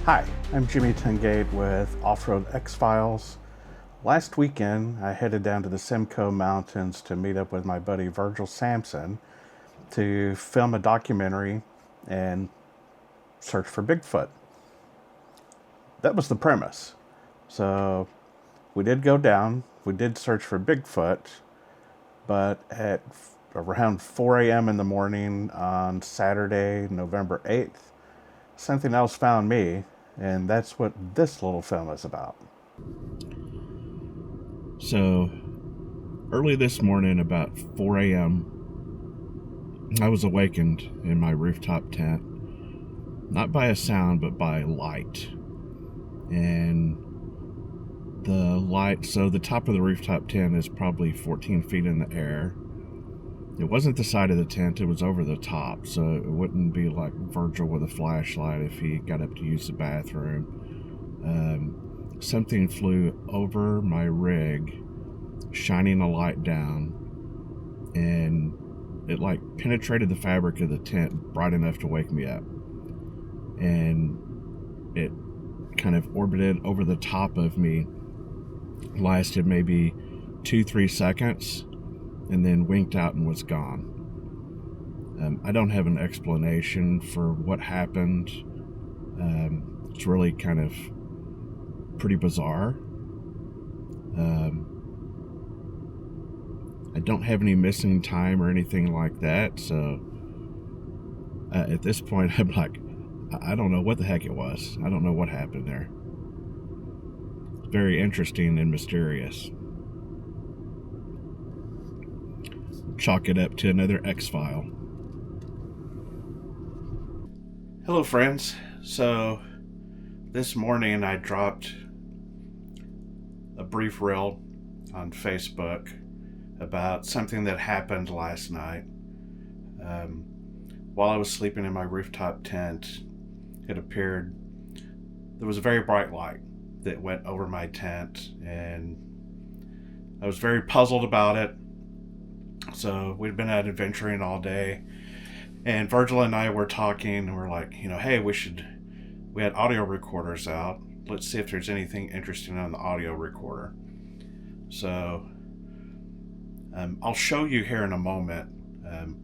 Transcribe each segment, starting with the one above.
Hi, I'm Jimmy Tungate with Offroad X-Files. Last weekend, I headed down to the Simcoe Mountains to meet up with my buddy Virgil Sampson to film a documentary and search for Bigfoot. That was the premise. So we did go down, we did search for Bigfoot, but at around 4 a.m. in the morning on Saturday, November 8th, something else found me, and that's what this little film is about. So, early this morning, about 4 a.m., I was awakened in my rooftop tent, not by a sound, but by light. And the light, so the top of the rooftop tent is probably 14 feet in the air. It wasn't the side of the tent, it was over the top, so it wouldn't be like Virgil with a flashlight if he got up to use the bathroom. Something flew over my rig, shining a light down, and it like penetrated the fabric of the tent bright enough to wake me up. And it kind of orbited over the top of me, lasted maybe 2-3 seconds, and then winked out and was gone. I don't have an explanation for what happened. It's really kind of pretty bizarre. I don't have any missing time or anything like that, so at this point I'm like, I don't know what the heck it was. I don't know what happened there. It's very interesting and mysterious. Chalk it up to another X-File. Hello friends. So this morning I dropped a brief reel on Facebook about something that happened last night. While I was sleeping in my rooftop tent, it appeared there was a very bright light that went over my tent, and I was very puzzled about it. So we'd been out adventuring all day, and Virgil and I were talking, and we're like, hey, we had audio recorders out. Let's see if there's anything interesting on the audio recorder. So I'll show you here in a moment,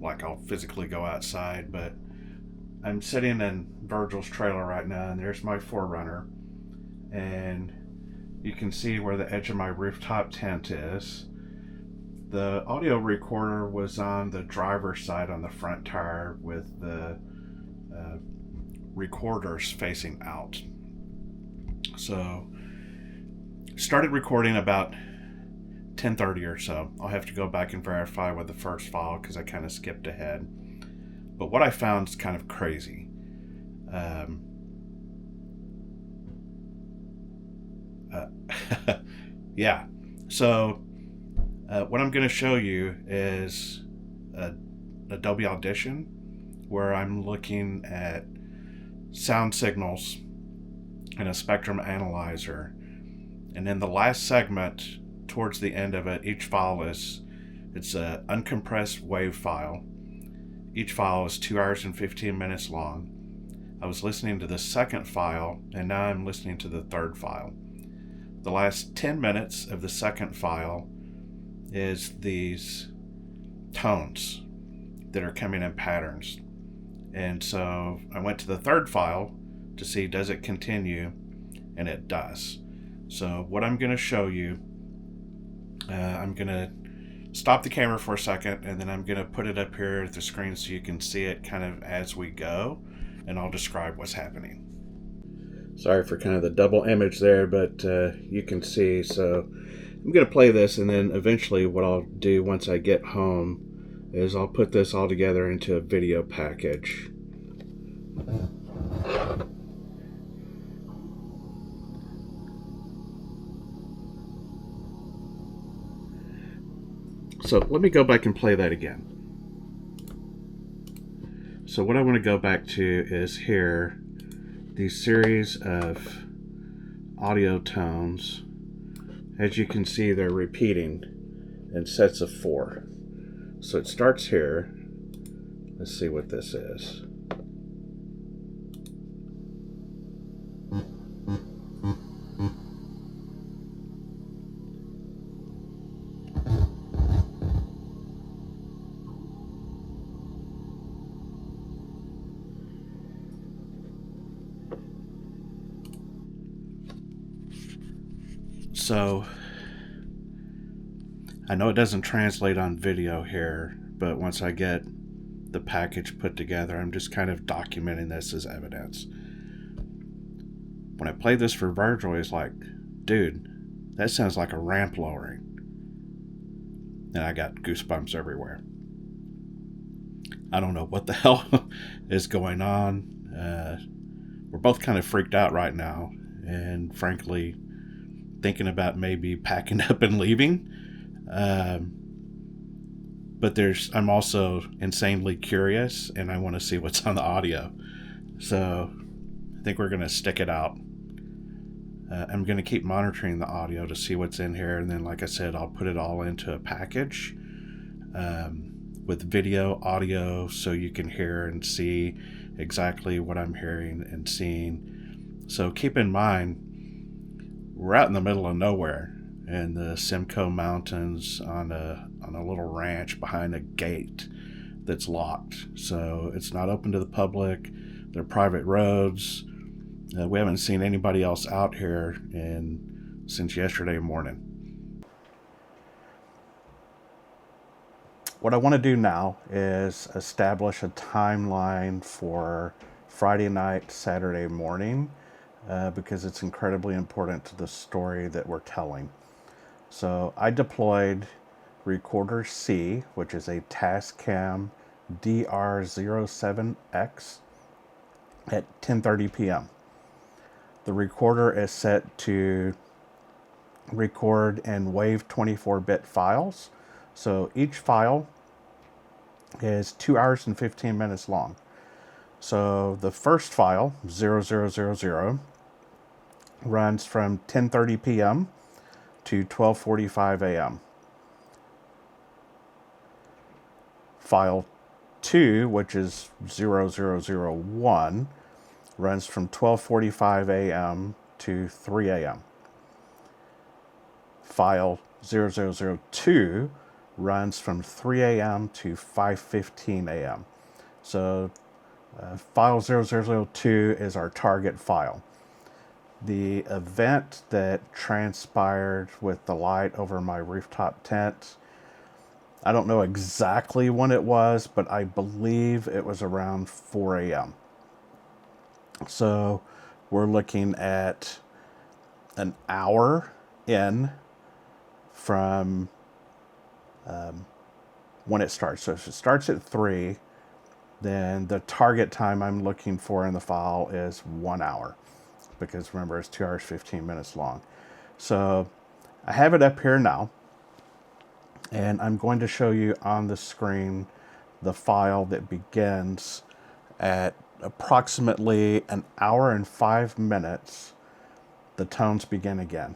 like I'll physically go outside, but I'm sitting in Virgil's trailer right now, and there's my 4Runner, and you can see where the edge of my rooftop tent is. The audio recorder was on the driver's side on the front tire with the recorders facing out. So started recording about 10:30 or so. I'll have to go back and verify with the first file because I kind of skipped ahead. But what I found is kind of crazy. Yeah. So what I'm going to show you is Adobe Audition, where I'm looking at sound signals in a spectrum analyzer. And in the last segment, towards the end of it, each file it's an uncompressed wave file. Each file is 2 hours and 15 minutes long. I was listening to the second file, and now I'm listening to the third file. The last 10 minutes of the second file is these tones that are coming in patterns. And so I went to the third file to see, does it continue? And it does. So what I'm going to show you, I'm going to stop the camera for a second, and then I'm going to put it up here at the screen so you can see it kind of as we go, and I'll describe what's happening. Sorry for kind of the double image there, but you can see. So I'm going to play this, and then eventually what I'll do once I get home is I'll put this all together into a video package. So let me go back and play that again. So what I want to go back to is here, these series of audio tones. As you can see, they're repeating in sets of 4. So it starts here. Let's see what this is. So, I know it doesn't translate on video here, but once I get the package put together, I'm just kind of documenting this as evidence. When I played this for Virgil, he's like, dude, that sounds like a ramp lowering. And I got goosebumps everywhere. I don't know what the hell is going on. We're both kind of freaked out right now, and frankly, thinking about maybe packing up and leaving. But I'm also insanely curious, and I want to see what's on the audio. So I think we're going to stick it out. I'm going to keep monitoring the audio to see what's in here, and then, like I said, I'll put it all into a package with video, audio, so you can hear and see exactly what I'm hearing and seeing. So keep in mind, we're out in the middle of nowhere in the Simcoe Mountains on a little ranch behind a gate that's locked. So it's not open to the public. They're private roads. We haven't seen anybody else out here since yesterday morning. What I want to do now is establish a timeline for Friday night, Saturday morning, because it's incredibly important to the story that we're telling. So I deployed Recorder C, which is a Tascam DR07X at 10:30 p.m. The recorder is set to record in WAV 24-bit files. So each file is 2 hours and 15 minutes long. So the first file, 0000, runs from 10:30 p.m. to 12:45 a.m. File 2, which is 0001, runs from 12:45 a.m. to 3 a.m. File 0002 runs from 3 a.m. to 5:15 a.m. So file 0002 is our target file. The event that transpired with the light over my rooftop tent, I don't know exactly when it was, but I believe it was around 4 a.m. So we're looking at an hour in from when it starts. So if it starts at 3, then the target time I'm looking for in the file is 1 hour, because remember, it's 2 hours 15 minutes long. So I have it up here now, and I'm going to show you on the screen the file that begins at approximately an hour and 5 minutes. The tones begin again.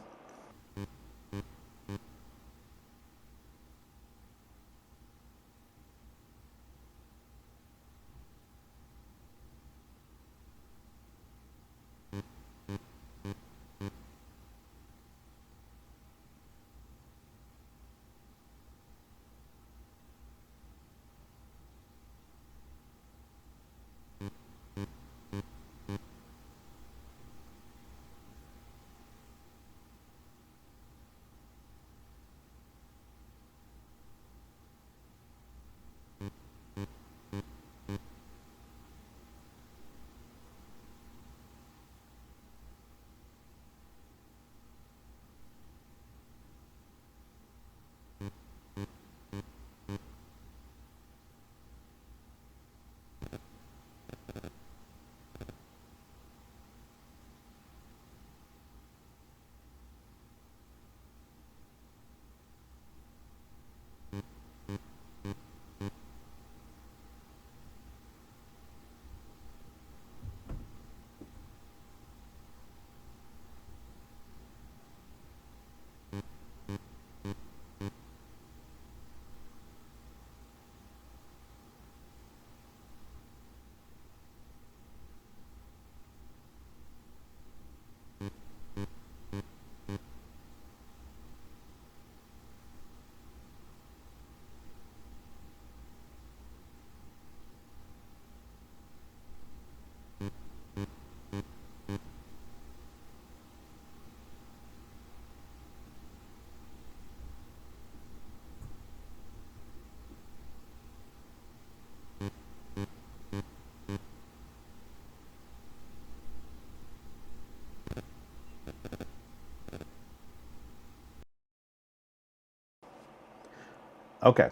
Okay,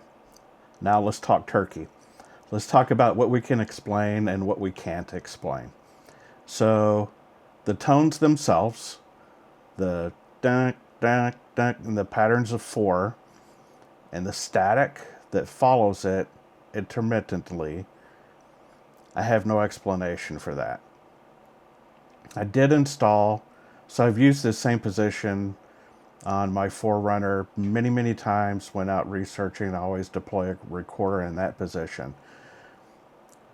now let's talk turkey. Let's talk about what we can explain and what we can't explain. So, the tones themselves, the dun, dun, dun, and the patterns of 4, and the static that follows it intermittently, I have no explanation for that. I did install, so I've used this same position on my Forerunner many, many times when out researching. I always deploy a recorder in that position.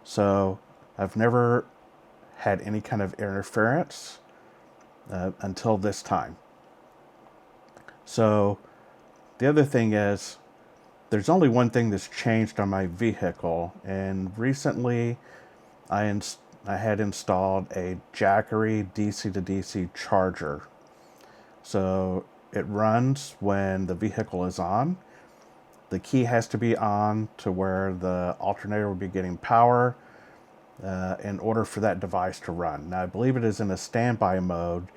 So I've never had any kind of interference until this time. So the other thing is, there's only one thing that's changed on my vehicle, and recently I had installed a Jackery DC to DC charger. So it runs when the vehicle is on. The key has to be on to where the alternator will be getting power in order for that device to run. Now, I believe it is in a standby mode.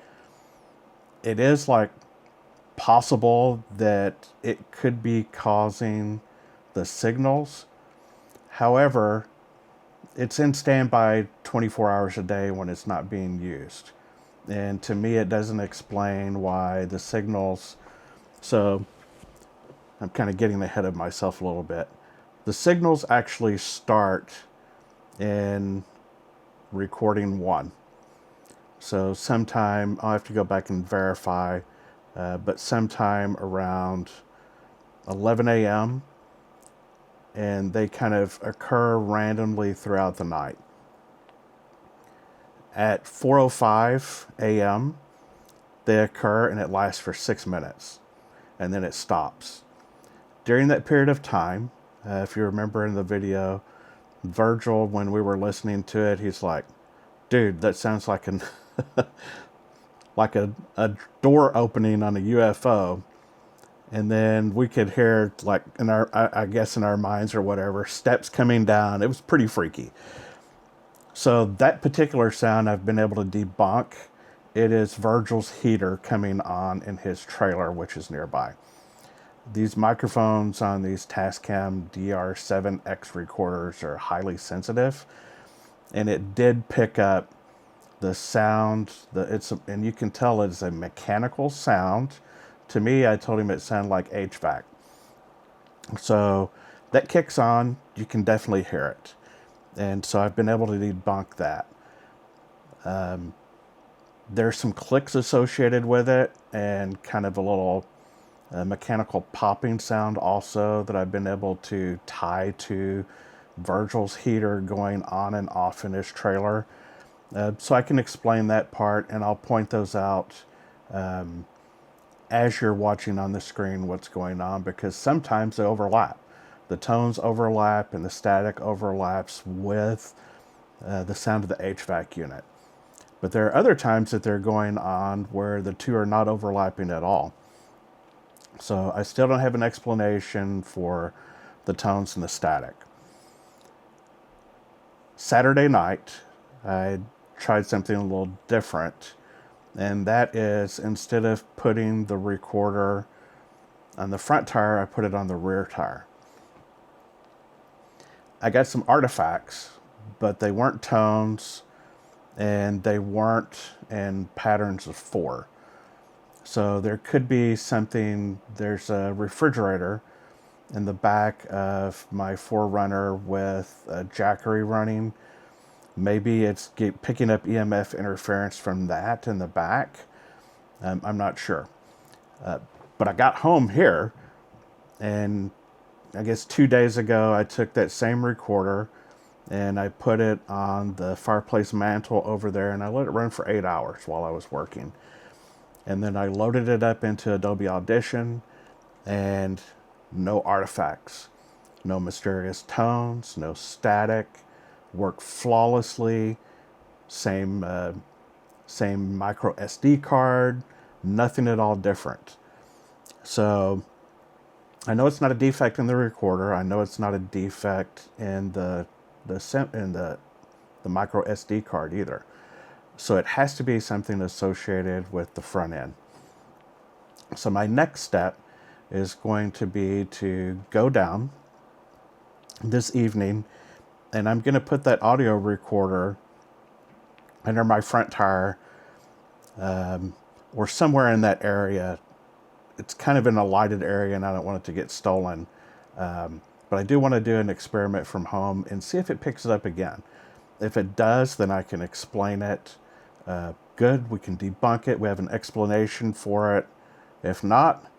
It is like possible that it could be causing the signals. However, it's in standby 24 hours a day when it's not being used. And to me, it doesn't explain why the signals. So I'm kind of getting ahead of myself a little bit. The signals actually start in recording 1. So sometime, I'll have to go back and verify, but sometime around 11 a.m., and they kind of occur randomly throughout the night. At 4:05 a.m., they occur and it lasts for 6 minutes, and then it stops. During that period of time, if you remember in the video, Virgil, when we were listening to it, he's like, dude, that sounds like an like a door opening on a UFO. And then we could hear, like, in our, I guess in our minds or whatever, steps coming down. It was pretty freaky. So that particular sound I've been able to debunk. It is Virgil's heater coming on in his trailer, which is nearby. These microphones on these Tascam DR7X recorders are highly sensitive, and it did pick up the sound. And you can tell it's a mechanical sound. To me, I told him it sounded like HVAC. So that kicks on. You can definitely hear it, and so I've been able to debunk that. There's some clicks associated with it, and kind of a little mechanical popping sound also that I've been able to tie to Virgil's heater going on and off in his trailer. So I can explain that part, and I'll point those out as you're watching on the screen what's going on, because sometimes they overlap. The tones overlap and the static overlaps with the sound of the HVAC unit. But there are other times that they're going on where the two are not overlapping at all. So I still don't have an explanation for the tones and the static. Saturday night, I tried something a little different, and that is, instead of putting the recorder on the front tire, I put it on the rear tire. I got some artifacts, but they weren't tones, and they weren't in patterns of 4. So there could be something. There's a refrigerator in the back of my Forerunner with a Jackery running. Maybe it's picking up EMF interference from that in the back. I'm not sure. But I got home here, and I guess 2 days ago, I took that same recorder and I put it on the fireplace mantle over there, and I let it run for 8 hours while I was working. And then I loaded it up into Adobe Audition, and no artifacts, no mysterious tones, no static, worked flawlessly, same micro SD card, nothing at all different. So I know it's not a defect in the recorder. I know it's not a defect in the micro SD card either. So it has to be something associated with the front end. So my next step is going to be to go down this evening, and I'm going to put that audio recorder under my front tire, or somewhere in that area. It's kind of in a lighted area, and I don't want it to get stolen. But I do want to do an experiment from home and see if it picks it up again. If it does, then I can explain it. Good, we can debunk it. We have an explanation for it. If not,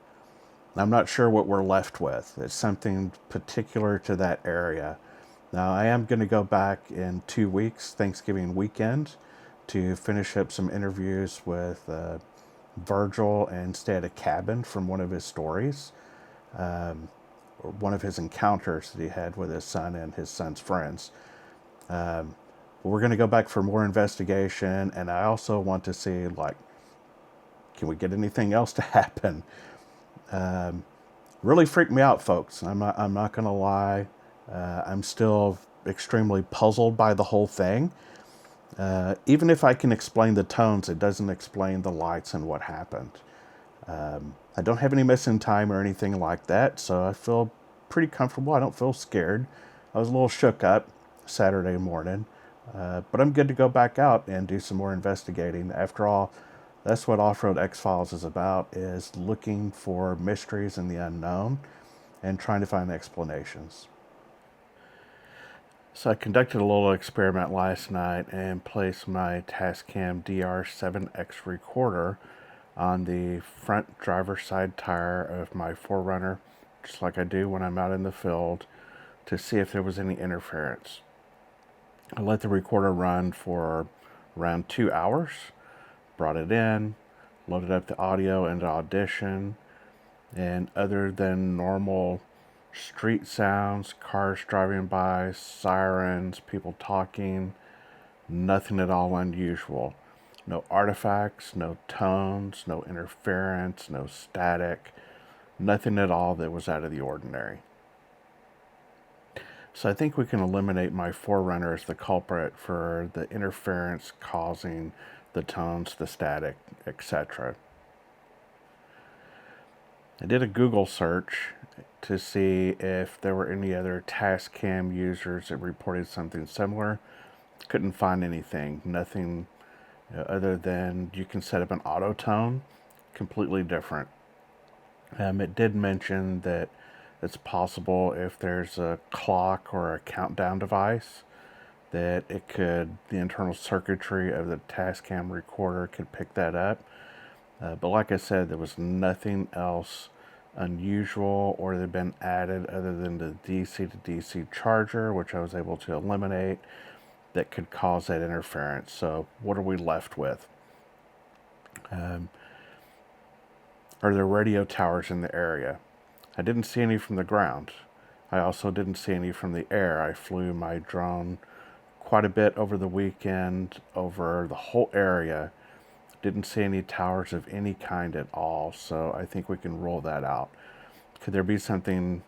I'm not sure what we're left with. It's something particular to that area. Now, I am going to go back in 2 weeks, Thanksgiving weekend, to finish up some interviews with Virgil and stay at a cabin from one of his stories, or one of his encounters that he had with his son and his son's friends. We're going to go back for more investigation, and I also want to see, like, can we get anything else to happen? Really freaked me out, folks. I'm not going to lie. I'm still extremely puzzled by the whole thing. Even if I can explain the tones, it doesn't explain the lights and what happened. I don't have any missing time or anything like that, so I feel pretty comfortable. I don't feel scared. I was a little shook up Saturday morning, but I'm good to go back out and do some more investigating. After all, that's what Offroad X-Files is about, is looking for mysteries in the unknown and trying to find explanations. So I conducted a little experiment last night and placed my Sasquatch DR7X recorder on the front driver's side tire of my 4Runner, just like I do when I'm out in the field, to see if there was any interference. I let the recorder run for around 2 hours, brought it in, loaded up the audio into Audition, and other than normal street sounds, cars driving by, sirens, people talking, nothing at all unusual. No artifacts, no tones, no interference, no static, nothing at all that was out of the ordinary. So I think we can eliminate my 4Runner as the culprit for the interference causing the tones, the static, etc. I did a Google search to see if there were any other Tascam users that reported something similar. Couldn't find anything. Nothing other than you can set up an auto tone, completely different. It did mention that it's possible if there's a clock or a countdown device that the internal circuitry of the Tascam recorder could pick that up. But like I said, there was nothing else unusual or that had been added other than the DC to DC charger, which I was able to eliminate, that could cause that interference. So what are we left with? Are there radio towers in the area? I didn't see any from the ground. I also didn't see any from the air. I flew my drone quite a bit over the weekend, over the whole area. Didn't see any towers of any kind at all, so I think we can rule that out. Could there be something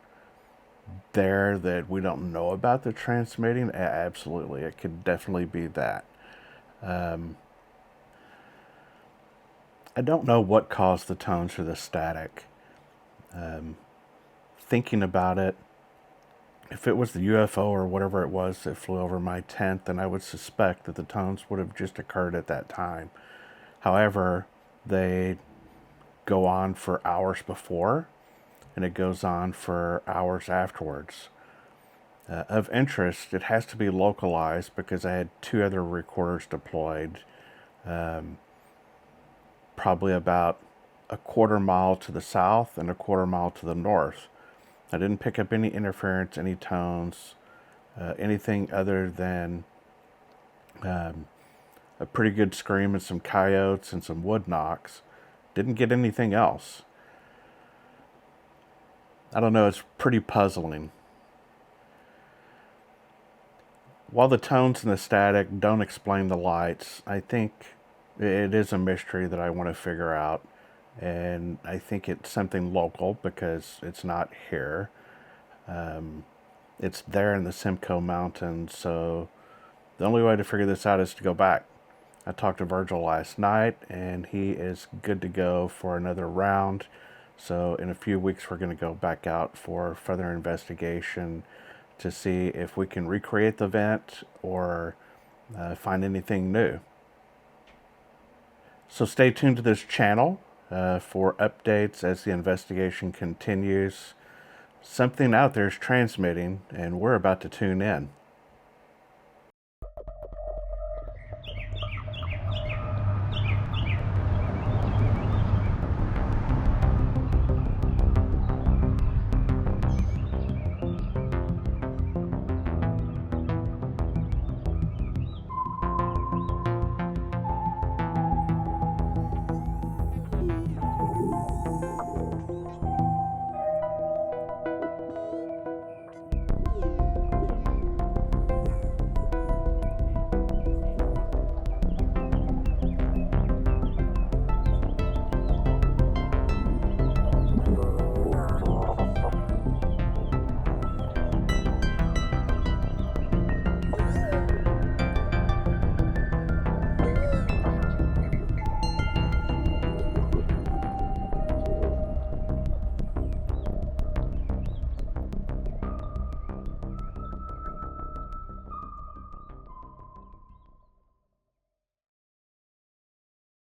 there that we don't know about the transmitting? Absolutely, it could definitely be that. I don't know what caused the tones or the static. Thinking about it, if it was the UFO or whatever it was that flew over my tent, then I would suspect that the tones would have just occurred at that time. However, they go on for hours before, and it goes on for hours afterwards. Of interest, it has to be localized because I had 2 other recorders deployed, probably about a quarter mile to the south and a quarter mile to the north. I didn't pick up any interference, any tones, anything other than a pretty good scream and some coyotes and some wood knocks. Didn't get anything else. I don't know, it's pretty puzzling. While the tones and the static don't explain the lights, I think it is a mystery that I want to figure out. And I think it's something local because it's not here. It's there in the Simcoe Mountains, so the only way to figure this out is to go back. I talked to Virgil last night, and he is good to go for another round. So in a few weeks, we're going to go back out for further investigation to see if we can recreate the event or find anything new. So stay tuned to this channel for updates as the investigation continues. Something out there is transmitting, and we're about to tune in.